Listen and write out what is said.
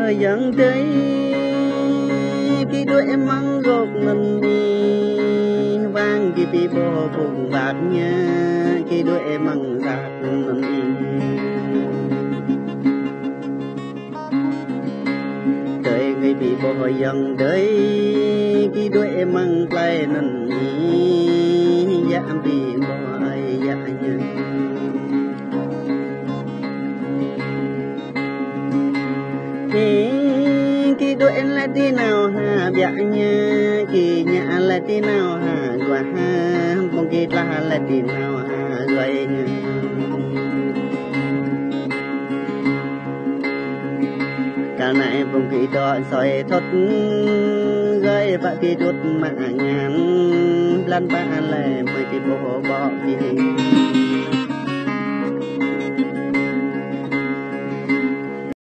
yang đây khi đôi em mang gốc lần đi vang khi bị bỏ cùng bạc nha khi đôi em mang giặc lần đi đời người bị bỏ yang đây khi đôi em mang play lần đi dạ bị bỏ ai dạ nha khi đôi em lại tí nào hà bạc nha khi nhà lại tí nào hà quả ha bông kia là lại tí nào hà gọi nha cả này bông kia đỏ soi thốt gây vợ kia đốt mạng ngàn lan ba lẻ mới cái bộ bỏ kia